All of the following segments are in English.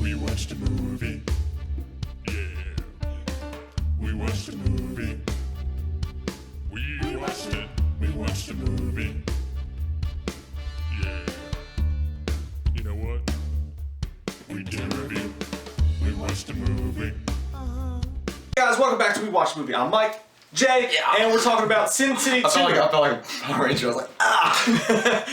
We watched a movie. Yeah. We watched a movie. We watched it. We watched a movie. Yeah. You know what? We did a review. We watched a movie. Guys, welcome back to We Watched a Movie. I'm Mike, Jay, and we're talking about Sin City 2. I felt like a Power Ranger. I was like,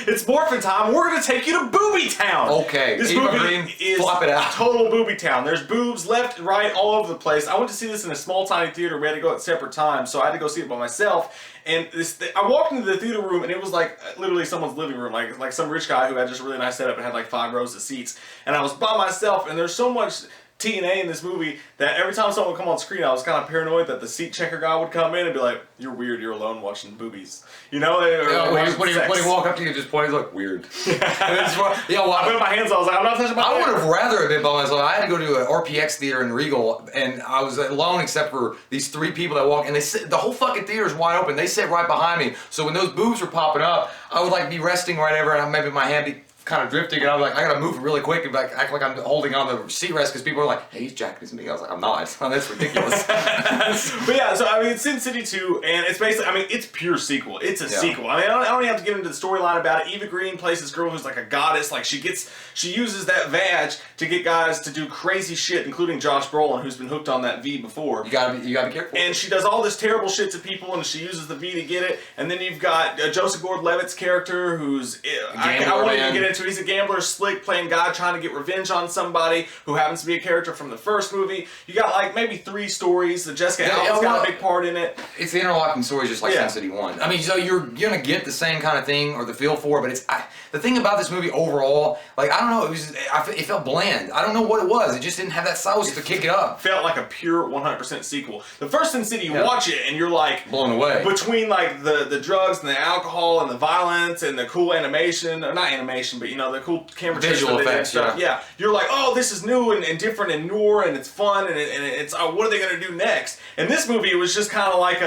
It's morphin' time. We're going to take you to Booby Town. Okay. This Eva movie Green, is flop it out. total Booby Town. There's boobs left and right all over the place. I went to see this in a small, tiny theater. We had to go at separate times, so I had to go see it by myself. And I walked into the theater room, and it was like literally someone's living room, like some rich guy who had just a really nice setup and had like 5 rows of seats. And I was by myself, and there's so much TNA in this movie that every time someone would come on screen, I was kind of paranoid that the seat checker guy would come in and be like, "You're weird. You're alone watching boobies." You know? When he walk up to you, just point, he's like, weird. I put my hands on. I was like, I'm not touching my I hand. would have rather have been by myself. I had to go to an RPX theater in Regal, and I was alone except for these 3 people that walk, and they sit, the whole fucking theater is wide open. They sit right behind me. So when those boobs were popping up, I would like be resting right ever, and maybe my hand be kind of drifting, and I was like, I gotta move really quick and like act like I'm holding on the seat rest because people are like, hey, he's jacking his knee. I was like, I'm not. That's ridiculous. But yeah, so I mean, it's Sin City 2, and it's basically, I mean, it's pure sequel. It's a sequel. I mean, I don't even have to get into the storyline about it. Eva Green plays this girl who's like a goddess. Like she uses that vag to get guys to do crazy shit, including Josh Brolin, who's been hooked on that V before. You gotta be careful. And she does all this terrible shit to people, and she uses the V to get it. And then you've got Joseph Gordon-Levitt's character, who's I won't even get into. He's a gambler, slick, playing guy trying to get revenge on somebody who happens to be a character from the first movie. You got like maybe 3 stories. The Jessica Alba's got a big part in it. It's the interlocking story, just like Sin City 1. I mean, so you're gonna get the same kind of thing or the feel for it, but the thing about this movie overall, like I don't know, it felt bland. I don't know what it was. It just didn't have that sauce to kick it up. Felt like a pure 100% sequel. The first Sin City, you watch it and you're like blown away. Between like the drugs and the alcohol and the violence and the cool animation, or not animation, but you know the cool camera visual effects, stuff. Yeah, you're like, oh, this is new and different and newer and it's fun and it's what are they gonna do next? And this movie, it was just kind of like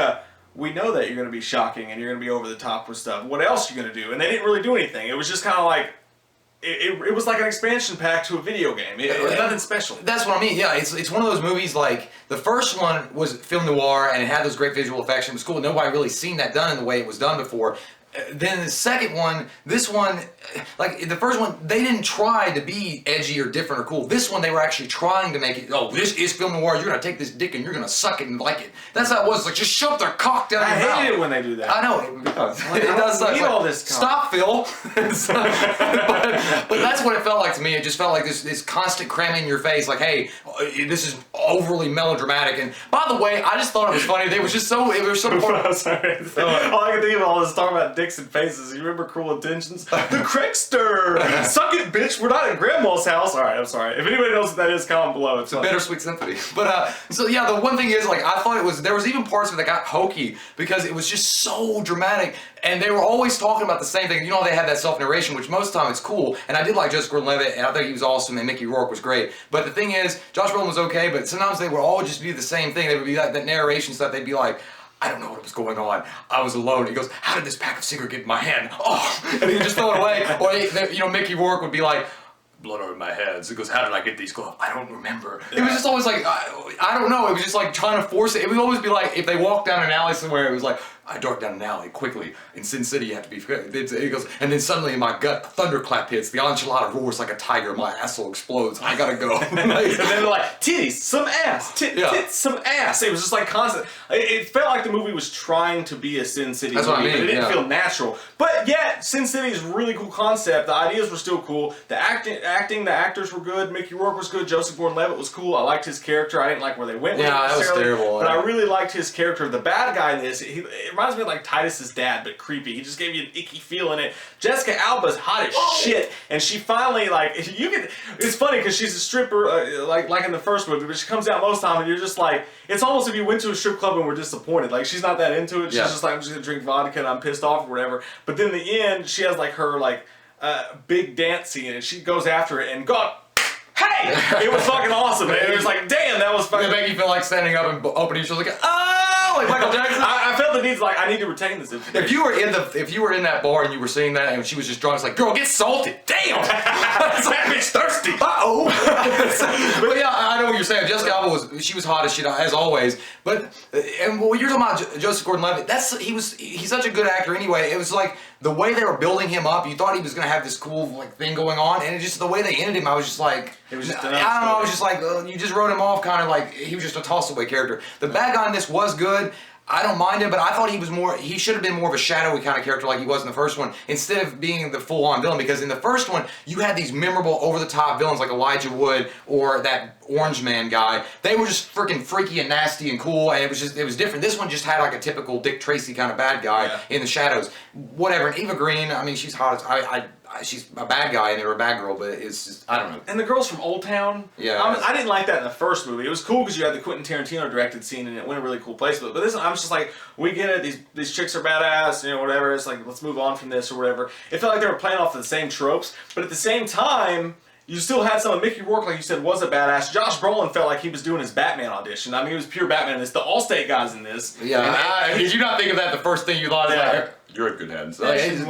we know that you're gonna be shocking and you're gonna be over the top with stuff. What else are you gonna do? And they didn't really do anything. It was just kind of like. It was like an expansion pack to a video game. It was nothing special. That's what I mean. Yeah, it's one of those movies like the first one was film noir and it had those great visual effects. It was cool. Nobody really seen that done in the way it was done before. Then the second one, this one, like the first one, they didn't try to be edgy or different or cool. This one, they were actually trying to make it, oh, this is film noir. You're going to take this dick and you're going to suck it and like it. That's how it was. Like, just shove their cock down your mouth. I hate it when they do that. I know. It does suck. Need all this stop, Phil. but that's what it felt like to me. It just felt like this constant cramming in your face. Like, hey, this is overly melodramatic. And by the way, I just thought it was funny. They were just so, it was so I'm sorry. All I can think of all is talking about dicks and faces. You remember Cruel Intentions? The Crickster! Suck it, bitch! We're not at Grandma's house! Alright, I'm sorry. If anybody knows what that is, comment below. It's a bittersweet symphony. But, so yeah, the one thing is, like, I thought there was even parts of it that got hokey because it was just so dramatic. And they were always talking about the same thing. You know, they had that self-narration, which most of the time it's cool. And I did like Joseph Gordon-Levitt, and I think he was awesome, and Mickey Rourke was great. But the thing is, Josh Brolin was okay, but sometimes they would all just be the same thing. They would be like, that narration stuff, they'd be like, I don't know what was going on. I was alone. He goes, how did this pack of cigarette get in my hand? Oh, and he would just throw it away. Or, you know, Mickey Rourke would be like, blood over my hands. He goes, how did I get these gloves? I don't remember. Yeah. It was just always like, I don't know. It was just like trying to force it. It would always be like, if they walked down an alley somewhere, it was like, I dart down an alley quickly. In Sin City, you have to be. He goes, and then suddenly in my gut, a thunderclap hits. The enchilada roars like a tiger. My asshole explodes. I gotta go. And then they're like, titties, some ass, tits, some ass. It was just like constant. It felt like the movie was trying to be a Sin City movie, what I mean, but it didn't feel natural. But yet, Sin City is a really cool concept. The ideas were still cool. The acting, the actors were good. Mickey Rourke was good. Joseph Gordon-Levitt was cool. I liked his character. I didn't like where they went with it necessarily. That was terrible. But I really liked his character. The bad guy in this, it reminds me of like Titus's dad, but creepy. He just gave you an icky feel in it. Jessica Alba's hot as shit, and she finally it's funny because she's a stripper, like in the first movie, but she comes out most of the time, and you're just like, it's almost if you went to a strip club and were disappointed. Like she's not that into it. She's just like, I'm just gonna drink vodka and I'm pissed off or whatever. But then in the end, she has like her big dance scene, and she goes after it, and God. Hey! It was fucking awesome, man. It was like, damn, that was fucking. It make you feel like standing up and opening your shoulders like, oh, like Michael Jackson. I felt the need, like, I need to retain this information. If you were in that bar and you were seeing that and she was just drunk, it's like, girl, get salted. Damn! That bitch thirsty. Uh-oh. say Jessica Alba was hot as shit as always. But and what you're talking about Joseph Gordon-Levitt, he's such a good actor anyway. It was like the way they were building him up. You thought he was gonna have this cool like thing going on, and it just the way they ended him, I was just like, it was just I don't know. I was just like, you just wrote him off kind of like he was just a toss-away character. The bad guy in this was good. I don't mind him, but I thought he should have been more of a shadowy kind of character like he was in the first one, instead of being the full-on villain, because in the first one, you had these memorable over-the-top villains like Elijah Wood or that Orange Man guy. They were just freaking freaky and nasty and cool, and it was different. This one just had like a typical Dick Tracy kind of bad guy in the shadows. Whatever, and Eva Green, I mean, she's hot as, she's a bad guy and they were a bad girl, but it's just, I don't know. And the girls from Old Town, I didn't like that in the first movie. It was cool because you had the Quentin Tarantino directed scene and it went a really cool place. But this one, I'm just like, we get it. These chicks are badass, whatever. It's like, let's move on from this or whatever. It felt like they were playing off the same tropes, but at the same time, you still had some of Mickey Rourke, like you said, was a badass. Josh Brolin felt like he was doing his Batman audition. I mean, he was pure Batman in this. The Allstate guys in this. Yeah, did you not think of that the first thing you thought? Like, you're in good hands. Like, you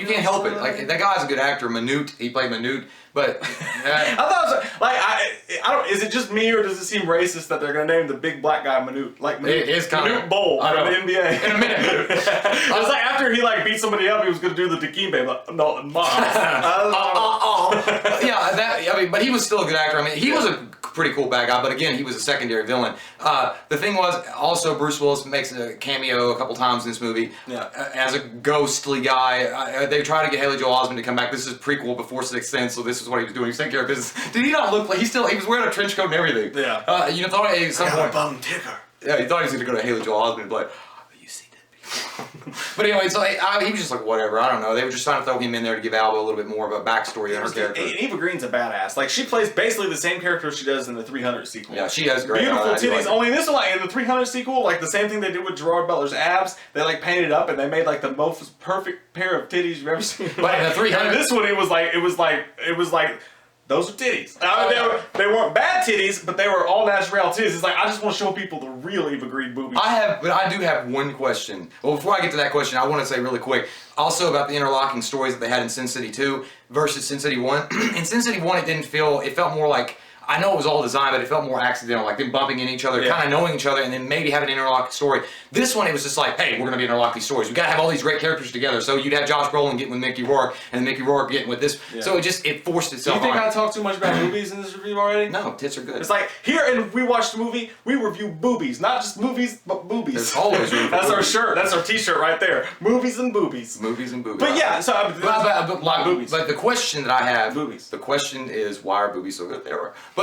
can't help it. Like that guy's a good actor, Manute. He played Manute, but I thought it was like I don't. Is it just me or does it seem racist that they're gonna name the big black guy Manute? Like Manute, it is kind Manute Bowl from the NBA. In a minute, it was like after he like beat somebody up, he was gonna do the Dikembe, but no, I mean, but he was still a good actor. I mean, he was a pretty cool bad guy, but again, he was a secondary villain. The thing was, also Bruce Willis makes a cameo a couple times in this movie as a ghostly guy. They try to get Haley Joel Osment to come back. This is a prequel before Sixth Sense, so this is what he was doing. He was taking care of business. Did he not look like he was wearing a trench coat and everything? Yeah. You thought at some point, bum ticker. Yeah, you thought he was going to go to Haley Joel Osment and be like, you see that people. But anyway, so he was just like, whatever, I don't know. They were just trying to throw him in there to give Alba a little bit more of a backstory on her character. Eva Green's a badass. Like, she plays basically the same character she does in the 300 sequel. Yeah, she has great beautiful titties. Only in this one, like, in the 300 sequel, like, the same thing they did with Gerard Butler's abs, they, like, painted up and they made, like, the most perfect pair of titties you've ever seen. But in the 300... And this one, it was like, those are titties. They weren't bad titties, but they were all natural titties. It's like, I just want to show people the real Eva Green boobies. But I do have one question. Well, before I get to that question, I want to say really quick, also about the interlocking stories that they had in Sin City 2 versus Sin City 1. In Sin City 1, it felt more like, I know it was all designed, but it felt more accidental, like them bumping into each other, kind of knowing each other, and then maybe having an interlocking story. This one, it was just like, hey, we're going to interlock these stories. We got to have all these great characters together. So you'd have Josh Brolin getting with Mickey Rourke, and Mickey Rourke getting with this. Yeah. So it forced itself on. Do you think I talked too much about movies in this review already? No, tits are good. It's like, here and we watched the movie, we review boobies. Not just movies, but boobies. There's always That's our shirt. That's our t-shirt right there. Movies and boobies. Movies and boobies. But yeah, so but the question that I have, boobies. The question is, why are boobies so good? They were. But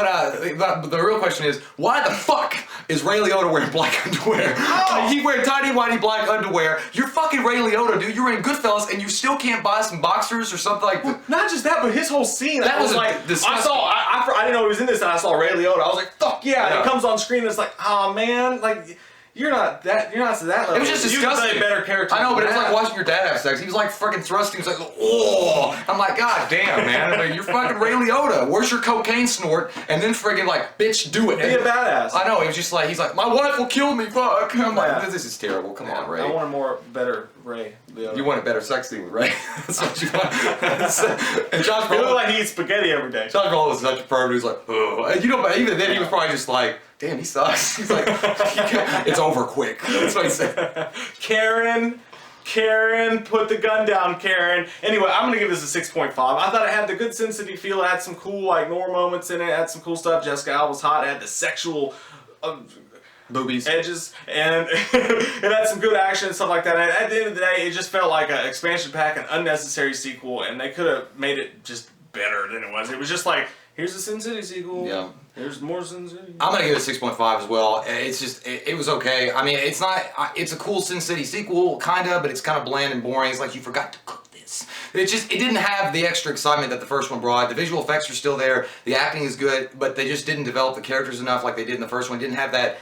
the real question is, why the fuck is Ray Liotta wearing black underwear? Oh! He wearing tiny whitey black underwear. You're fucking Ray Liotta, dude. You're in Goodfellas, and you still can't buy some boxers or something like that. Well, not just that, but his whole scene. That was like, disgusting. I didn't know he was in this, and I saw Ray Liotta. I was like, fuck yeah! And it comes on screen, and it's like, oh man, like. You're not to that level. It was just disgusting. You better character. I know, but it was like watching your dad have sex. He was like freaking thrusting. He was like, oh. I'm like, God damn, man. Like, you're fucking Ray Liotta. Where's your cocaine snort? And then friggin' like, bitch, do it. Be a badass. I know. He was just like, he's like, my wife will kill me. Fuck. I'm like, this is terrible. Come on, Ray. I want a better Ray Liotta. You want a better sex scene with Ray. That's what you want. And Josh Brolin. He looked like he eats spaghetti every day. Josh Brolin was such a pervert. He was like, oh. And but even then, he was probably just like, damn, he sucks. He's like, it's over quick. That's what he said. Karen, put the gun down, Karen. Anyway, I'm gonna give this a 6.5. I thought it had the good Sin City feel. It had some cool like noir moments in it. It had some cool stuff. Jessica Alba's hot. It had the sexual boobies edges, and it had some good action and stuff like that. And at the end of the day, it just felt like an expansion pack, an unnecessary sequel, and they could have made it just better than it was. It was just like, here's the Sin City sequel. Yeah. There's more Sin City. I'm gonna give it a 6.5 as well. It's just, it was okay. I mean, it's not, it's a cool Sin City sequel, kinda, but it's kind of bland and boring. It's like you forgot to cook this. It didn't have the extra excitement that the first one brought. The visual effects are still there. The acting is good, but they just didn't develop the characters enough like they did in the first one. It didn't have that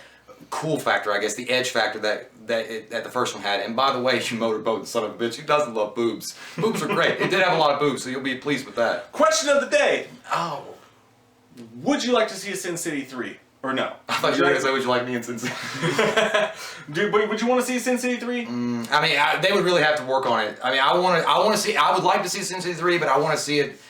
cool factor, I guess, the edge factor that the first one had. And by the way, you motorboat son of a bitch, who doesn't love boobs? Boobs are great. It did have a lot of boobs, so you'll be pleased with that. Question of the day. Oh. Would you like to see a Sin City 3? Or no? I thought you were going to say, would you like me in Sin City? Dude, would you want to see Sin City 3? I mean, they would really have to work on it. I mean, I would like to see Sin City 3, but I want to see it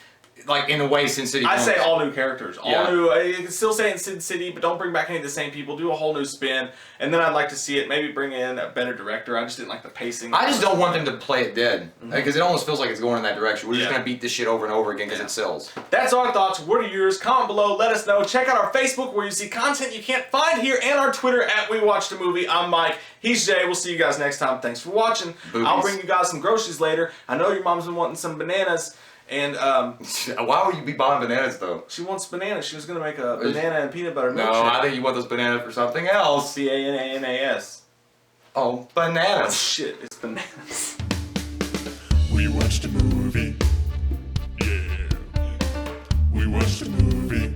like in a way Sin City. I say all new characters, all Yeah. new. You can still say in Sin City, but don't bring back any of the same people. Do a whole new spin, and then I'd like to see it. Maybe bring in a better director. I just didn't like the pacing. I just don't want them to play it dead because it almost feels like it's going in that direction. We're just Yeah. gonna beat this shit over and over again because it sells. That's our thoughts. What are yours? Comment below. Let us know. Check out our Facebook where you see content you can't find here, and our Twitter at We Watched a Movie. I'm Mike. He's Jay. We'll see you guys next time. Thanks for watching. Boobies. I'll bring you guys some groceries later. I know your mom's been wanting some bananas, and Why would you be buying bananas though? she wants bananas. She was gonna make a banana and peanut butter No, milkshake. I think you want those bananas for something else. Bananas. Oh, Oh bananas. shit! It's bananas. We watched a movie. Yeah. We watched a movie.